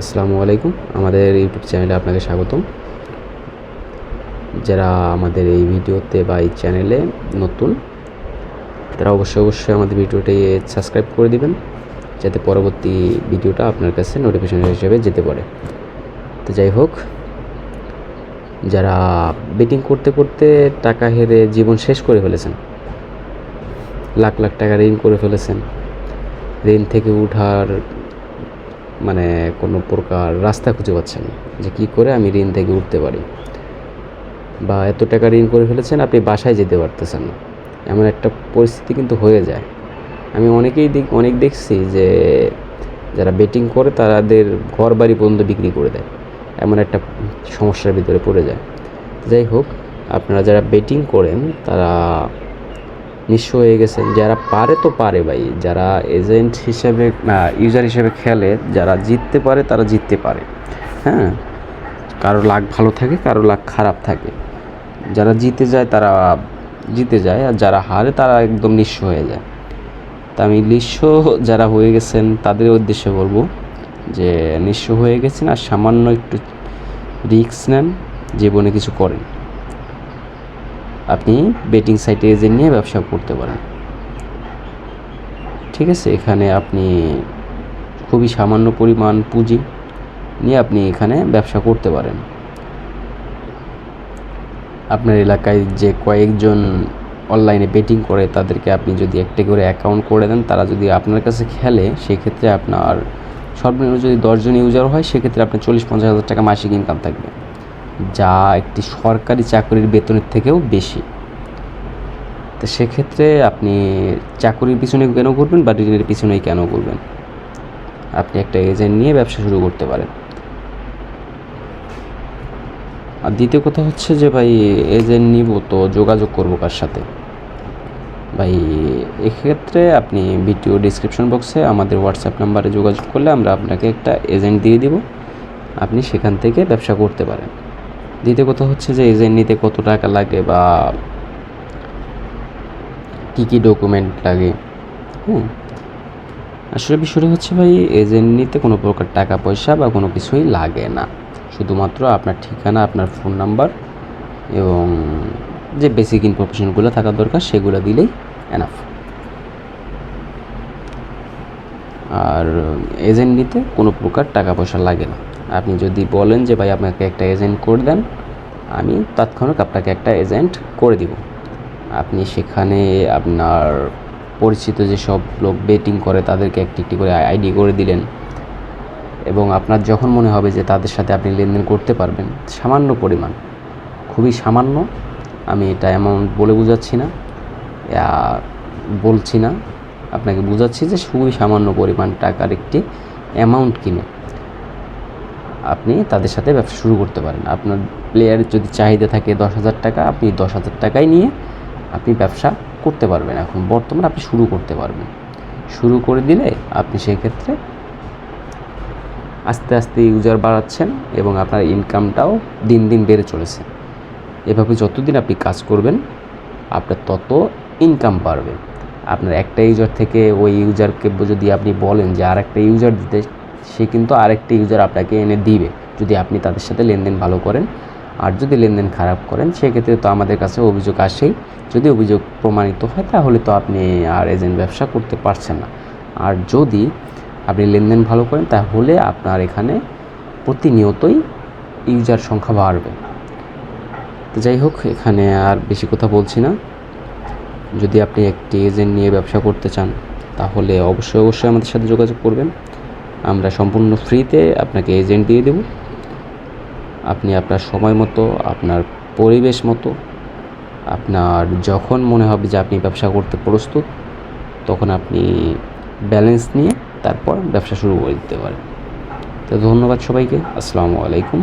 আসসালামু আলাইকুম। আমাদের ইউটিউব চ্যানেলে আপনাকে স্বাগতম। যারা আমাদের এই ভিডিওতে বা এই চ্যানেলে নতুন, তারা অবশ্যই আমাদের ভিডিওটি সাবস্ক্রাইব করে দিবেন, যাতে পরবর্তী ভিডিওটা আপনার কাছে নোটিফিকেশন হিসেবে যেতে পারে। তো যাই হোক, যারা বেটিং করতে করতে টাকা হেরে জীবন শেষ করে ফেলেছেন, লাখ লাখ টাকা ঋণ করে ফেলেছেন, ঋণ থেকে উঠার কোনো প্রকার রাস্তা খুঁজে পাচ্ছেন না যে কী করে আমি ঋণ থেকে উঠতে পারি, বা এত টাকা ঋণ করে ফেলেছেন আপনি বাসায় যেতে পারতেছেন না, এমন একটা পরিস্থিতি কিন্তু হয়ে যায়। আমি অনেক দেখছি যে যারা বেটিং করে তাদের ঘর বাড়ি পর্যন্ত বিক্রি করে দেয়, এমন একটা সমস্যার ভিতরে পড়ে যায়। যাই হোক, আপনারা যারা বেটিং করেন তারা নিঃস্ব হয়ে গেছেন। যারা পারে তো পারে ভাই, যারা এজেন্ট হিসেবে ইউজার হিসেবে খেলে, যারা জিততে পারে তারা জিততে পারে। হ্যাঁ, কারো লাক ভালো থাকে, কারো লাক খারাপ থাকে। যারা জিতে যায় তারা জিতে যায়, আর যারা হারে তারা একদম নিঃস্ব হয়ে যায়। তা আমি নিঃস্ব যারা হয়ে গেছেন তাদের উদ্দেশ্যে বলবো যে নিঃস্ব হয়ে গেছেন আর সামান্য একটু রিস্ক নেন, জীবনে কিছু করেন। আপনি বেটিং সাইটে এজেন্ট নিয়ে ব্যবসা করতে পারেন। ঠিক আছে, এখানে আপনি খুবই সামান্য পরিমাণ পুঁজি নিয়ে আপনি এখানে ব্যবসা করতে পারেন। আপনার এলাকায় যে কয়েকজন অনলাইনে বেটিং করে তাদেরকে আপনি যদি একটা করে অ্যাকাউন্ট করে দেন, তারা যদি আপনার কাছে খেলে, সেক্ষেত্রে আপনার সর্বনিম্ন যদি 10 জন ইউজার হয়, সেক্ষেত্রে আপনার 40-50 হাজার টাকা মাসিক ইনকাম থাকবে, যা একটি সরকারি চাকরির বেতনের থেকেও বেশি। তো সেক্ষেত্রে আপনি চাকরির পিছনে কেন করবেন বা ঋণের পিছনেই কেন করবেন? আপনি একটা এজেন্ট নিয়ে ব্যবসা শুরু করতে পারেন। আর দ্বিতীয় কথা হচ্ছে যে ভাই, এজেন্ট নিব তো যোগাযোগ করবো কার সাথে? ভাই, এক্ষেত্রে আপনি ভিডিও ডিসক্রিপশন বক্সে আমাদের হোয়াটসঅ্যাপ নাম্বারে যোগাযোগ করলে আমরা আপনাকে একটা এজেন্ট দিয়ে দিব, আপনি সেখান থেকে ব্যবসা করতে পারেন। দ্বিতীয় কথা হচ্ছে যে এজেন্ট নিতে কত টাকা লাগে বা কী ডকুমেন্ট লাগে। আসলে বিষয়টা হচ্ছে ভাই, এজেন্ট নিতে কোনো প্রকার টাকা পয়সা বা কোনো কিছুই লাগে না। শুধুমাত্র আপনার ঠিকানা, আপনার ফোন নাম্বার এবং যে বেসিক ইনফরমেশনগুলো থাকা দরকার সেগুলো দিলেই এনাফ। আর এজেন্ট নিতে কোনো প্রকার টাকা পয়সা লাগে না। আপনি যদি বলেন যে ভাই আপনাকে একটা এজেন্ট করে দেন, আমি তাৎক্ষণিক আপনাকে একটা এজেন্ট করে দিব। আপনি সেখানে আপনার পরিচিত যেসব লোক বেটিং করে তাদেরকে একটি করে আইডি করে দিলেন, এবং আপনার যখন মনে হবে যে তাদের সাথে আপনি লেনদেন করতে পারবেন, সামান্য পরিমাণ, খুবই সামান্য, আমি এটা অ্যামাউন্ট বলে বোঝাচ্ছি না, আপনাকে বোঝাচ্ছি যে খুবই সামান্য পরিমাণ টাকার একটি অ্যামাউন্ট কিনে আপনি তাদের সাথে ব্যবসা শুরু করতে পারেন। আপনার প্লেয়ারের যদি চাহিদা থাকে 10,000 টাকা, আপনি 10,000 টাকায় নিয়ে আপনি ব্যবসা করতে পারবেন। এখন বর্তমানে আপনি শুরু করতে পারবেন। শুরু করে দিলে আপনি সেই ক্ষেত্রে আস্তে আস্তে ইউজার বাড়াচ্ছেন এবং আপনার ইনকামটাও দিন দিন বেড়ে চলেছে। এভাবে যতদিন আপনি কাজ করবেন, আপনার তত ইনকাম বাড়বে। আপনার একটা ইউজার থেকে ওই ইউজারকে যদি আপনি বলেন যে আরেকটা ইউজার দিতে, সে কিন্তু আরেকটা ইউজার আপনাকে এনে দিবে, যদি আপনি তাদের সাথে লেনদেন ভালো করেন। আর যদি লেনদেন খারাপ করেন, সেক্ষেত্রে তো আমাদের কাছে অভিযোগ আসেই। যদি অভিযোগ প্রমাণিত হয়, তাহলে তো আপনি আর এজেন্ট ব্যবসা করতে পারছেন না। আর যদি আপনি লেনদেন ভালো করেন, তাহলে আপনার এখানে প্রতিনিয়তই ইউজার সংখ্যা বাড়বে। তো যাই হোক, এখানে আর বেশি কথা বলছি না। যদি আপনি একটি এজেন্ট নিয়ে ব্যবসা করতে চান, তাহলে অবশ্যই আমাদের সাথে যোগাযোগ করবেন। আমরা সম্পূর্ণ ফ্রিতে আপনাকে এজেন্ট দিয়ে দেব। আপনি আপনার সময় মতো, আপনার পরিবেশ মতো, আপনার যখন মনে হবে যে আপনি ব্যবসা করতে প্রস্তুত, তখন আপনি ব্যালেন্স নিয়ে তারপর ব্যবসা শুরু করে দিতে পারেন। তো ধন্যবাদ সবাইকে। আসসালামু আলাইকুম।